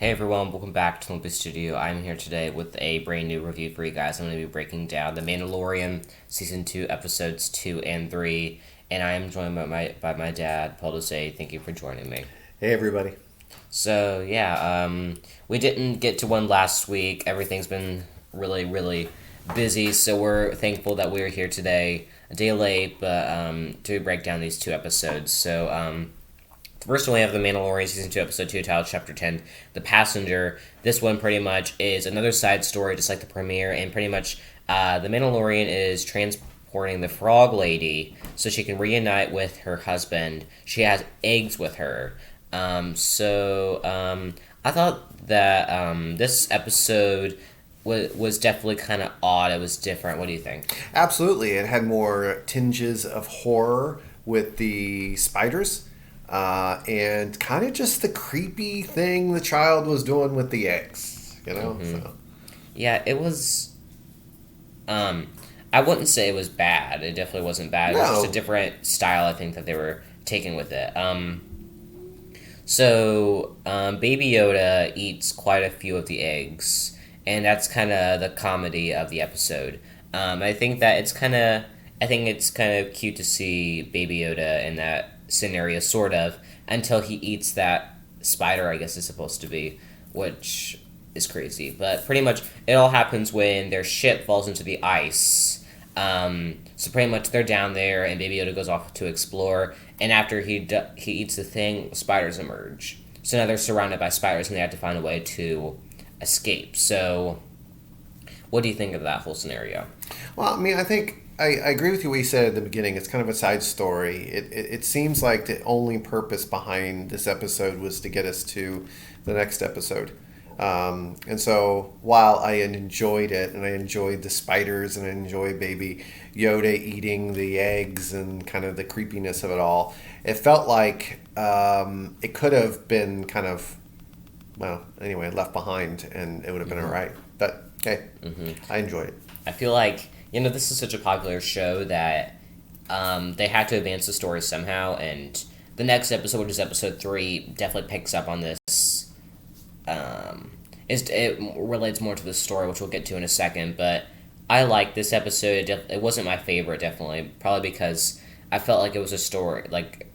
Hey everyone, welcome back to Olympus Studio. I'm here today with a brand new review for you guys. I'm going to be breaking down The Mandalorian Season 2, Episodes 2 and 3, and I am joined by my dad, mduhzay. Thank you for joining me. Hey everybody. So, yeah, we didn't get to one last week. Everything's been really, really busy, so we're thankful that we're here today, a day late, but to break down these two episodes. So, first one, we have The Mandalorian Season 2, Episode 2, titled Chapter 10, The Passenger. This one pretty much is another side story, just like the premiere, and pretty much The Mandalorian is transporting the Frog Lady so she can reunite with her husband. She has eggs with her. I thought that this episode was definitely kind of odd. It was different. What do you think? Absolutely, it had more tinges of horror with the spiders, and kind of just the creepy thing the child was doing with the eggs. So. Yeah, it was. I wouldn't say it was bad. It definitely wasn't bad. It was just a No, different style, I think, that they were taking with it. Baby Yoda eats quite a few of the eggs, and that's kind of the comedy of the episode. I think that I think it's kind of cute to see Baby Yoda in that scenario, sort of, until he eats that spider, I guess is supposed to be, which is crazy. But pretty much, it all happens when their ship falls into the ice. So pretty much they're down there, and Baby Yoda goes off to explore. And after he eats the thing, spiders emerge. So now they're surrounded by spiders, and they have to find a way to escape. So, what do you think of that whole scenario? well, I mean, I think I agree with you what you said at the beginning. It's kind of a side story. It seems like the only purpose behind this episode was to get us to the next episode. And so while I enjoyed it and I enjoyed the spiders and I enjoyed Baby Yoda eating the eggs and kind of the creepiness of it all, it felt like it could have been kind of, well, anyway, left behind and it would have been all right. But hey, I enjoyed it. I feel like, this is such a popular show that they had to advance the story somehow, and the next episode, which is episode 3, definitely picks up on this. It relates more to the story, which we'll get to in a second, but I like this episode. It wasn't my favorite, definitely, probably because I felt like it was a story, like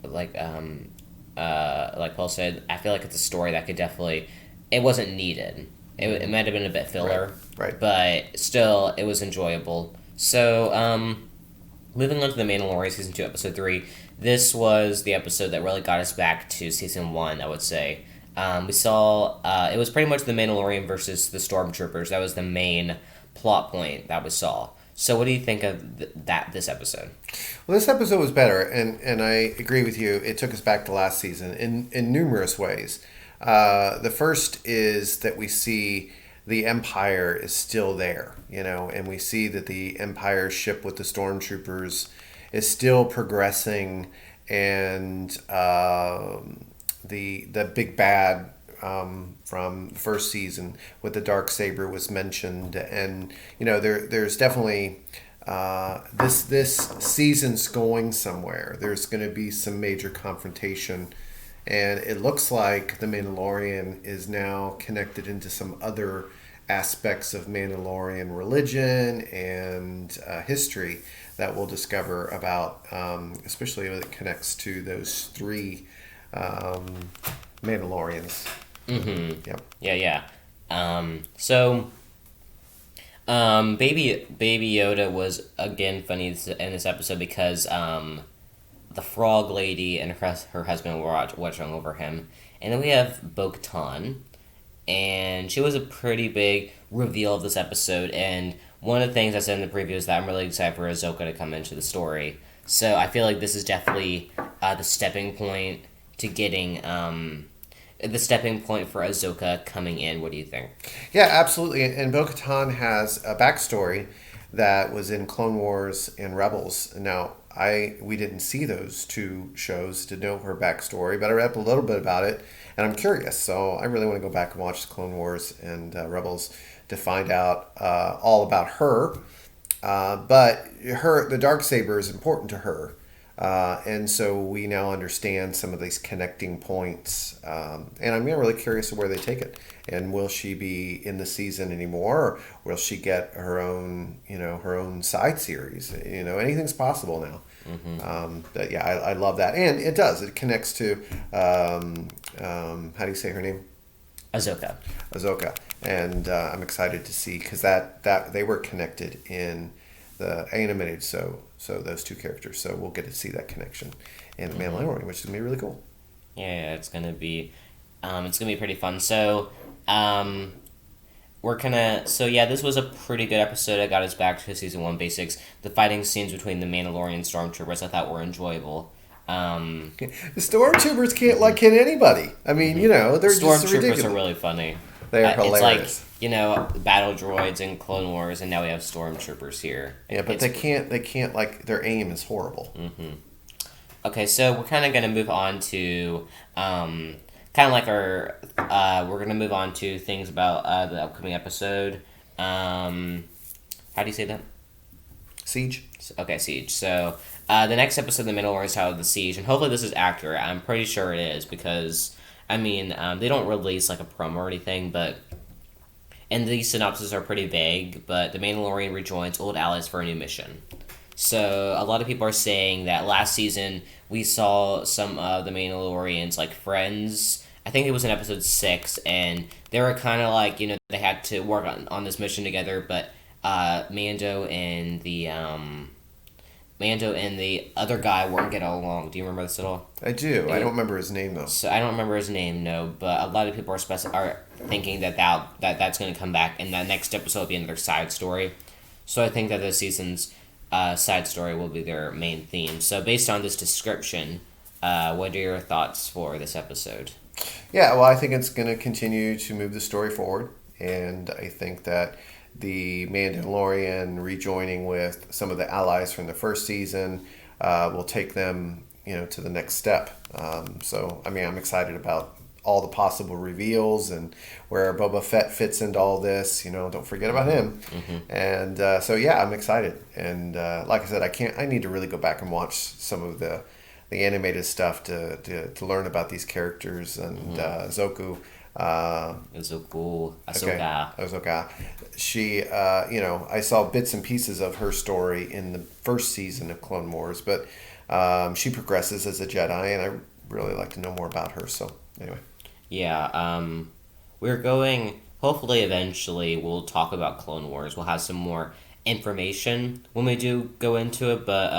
Paul said, I feel like it's a story that could definitely, it wasn't needed. It might have been a bit filler, Right. but still, it was enjoyable. So, moving on to The Mandalorian Season 2, Episode 3, this was the episode that really got us back to Season 1, I would say. We saw, it was pretty much The Mandalorian versus the Stormtroopers. That was the main plot point that we saw. So what do you think of this episode? Well, this episode was better, and I agree with you. It took us back to last season in numerous ways. The first is that we see the Empire is still there, and we see that the Empire ship with the stormtroopers is still progressing, and the big bad from the first season with the dark saber was mentioned, and there's definitely this season's going somewhere. There's going to be some major confrontation, and it looks like the Mandalorian is now connected into some other aspects of Mandalorian religion and history that we'll discover about, especially when it connects to those three Mandalorians. Mm-hmm. Yep. Yeah. Baby Yoda was again funny in this episode because the Frog Lady and her husband were watching over him, and then we have Bo-Katan, and she was a pretty big reveal of this episode. And one of the things I said in the preview is that I'm really excited for Ahsoka to come into the story. So I feel like this is definitely the stepping point to getting the stepping point for Ahsoka coming in. What do you think? Yeah, absolutely. And Bo-Katan has a backstory that was in Clone Wars and Rebels. Now, we didn't see those two shows to know her backstory, but I read a little bit about it, and I'm curious. So I really want to go back and watch Clone Wars and Rebels to find out all about her. But the dark saber is important to her. And so we now understand some of these connecting points. And I'm really curious of where they take it. And will she be in the season anymore? Or will she get her own, her own side series? Anything's possible now. I love that. And it does. It connects to, how do you say her name? Ahsoka. Ahsoka. And I'm excited to see, because that they were connected in the animated, so those two characters. So we'll get to see that connection in the Mandalorian, which is gonna be really cool. Yeah, it's gonna be pretty fun. So, this was a pretty good episode. It got us back to season 1 basics. The fighting scenes between the Mandalorian stormtroopers I thought were enjoyable. The stormtroopers can't anybody. I mean, they're just ridiculous. Stormtroopers are really funny. They are hilarious. It's like, battle droids in Clone Wars, and now we have stormtroopers here. Yeah, but they can't, their aim is horrible. Mm-hmm. Okay, so we're kind of going to move on to, we're going to move on to things about the upcoming episode. How do you say that? Siege. Okay, Siege. So, the next episode of The Mandalorian is titled The Siege, and hopefully this is accurate. I'm pretty sure it is, because, they don't release, a promo or anything, and these synopses are pretty vague, but the Mandalorian rejoins old allies for a new mission. So, a lot of people are saying that last season we saw some of the Mandalorians, friends. I think it was in episode 6, and they were kind of they had to work on this mission together, but Mando and the other guy weren't getting along. Do you remember this at all? I do. I don't remember his name, though. So I don't remember his name, no, but a lot of people are thinking that's going to come back, and that next episode will be another side story. So I think that this season's side story will be their main theme. So based on this description, what are your thoughts for this episode? Yeah, well, I think it's going to continue to move the story forward, and I think that the Mandalorian rejoining with some of the allies from the first season will take them, to the next step. I'm excited about all the possible reveals and where Boba Fett fits into all this. Don't forget about him. Mm-hmm. And I'm excited. And like I said, I need to really go back and watch some of the animated stuff to learn about these characters and Ahsoka. Ahsoka. She, I saw bits and pieces of her story in the first season of Clone Wars, but she progresses as a Jedi, and I really like to know more about her. So anyway. Yeah, we're going. Hopefully, eventually, we'll talk about Clone Wars. We'll have some more information when we do go into it. But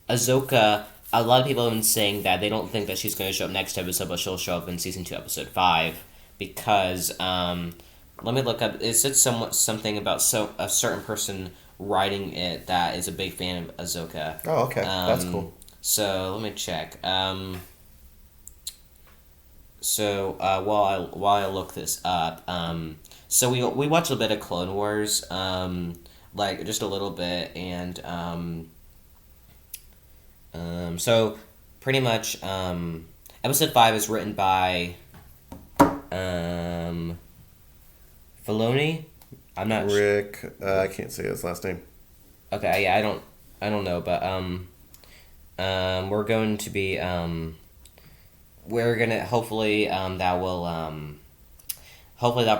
Ahsoka. A lot of people have been saying that they don't think that she's going to show up next episode, but she'll show up in season 2, episode 5, because let me look up. It said something about a certain person writing it that is a big fan of Ahsoka. Oh, okay, that's cool. So let me check. While I look this up, so we watched a bit of Clone Wars, just a little bit, and so pretty much, episode 5 is written by, Filoni. I'm not Rick. I can't say his last name. Okay, yeah, I don't know, but we're going to be we're gonna hopefully that'll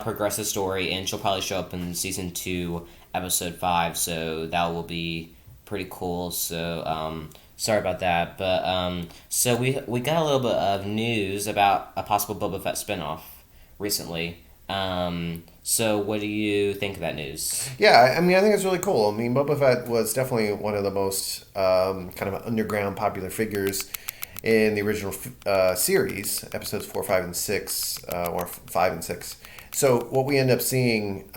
progress the story, and she'll probably show up in season 2, episode 5. So that will be pretty cool. So sorry about that, but so we got a little bit of news about a possible Boba Fett spinoff recently. So what do you think of that news? Yeah, I think it's really cool. Boba Fett was definitely one of the most kind of underground popular figures in the original series, episodes 4, 5, and 6, or 5 and 6. So what we end up seeing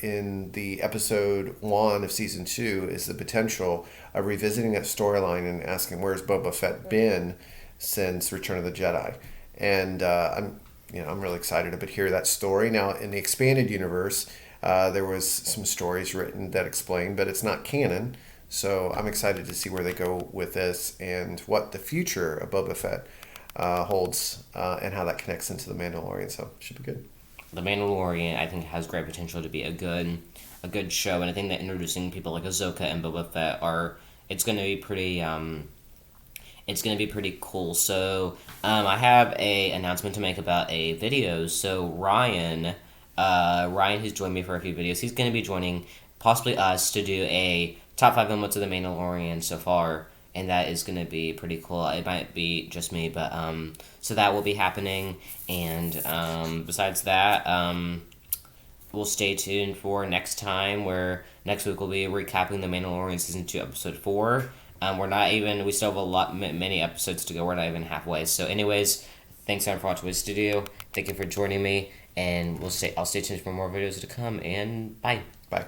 in the episode 1 of season 2 is the potential of revisiting that storyline and asking, where's Boba Fett been since Return of the Jedi? And I'm really excited to hear that story. Now, in the expanded universe, there was some stories written that explain, but it's not canon. So I'm excited to see where they go with this and what the future of Boba Fett holds, and how that connects into the Mandalorian. So it should be good. The Mandalorian, I think, has great potential to be a good show, and I think that introducing people like Ahsoka and Boba Fett it's going to be pretty it's going to be pretty cool. So I have a announcement to make about a video. So Ryan, who's joined me for a few videos, he's going to be joining possibly us to do a top 5 moments of the Mandalorian so far, and that is going to be pretty cool. It might be just me, but so that will be happening. And besides that, we'll stay tuned for next time, where next week we'll be recapping the Mandalorian season 2, episode 4. We still have many episodes to go. We're not even halfway. So, anyways, thanks everyone for watching the studio. Thank you for joining me, and I'll stay tuned for more videos to come. And bye. Bye.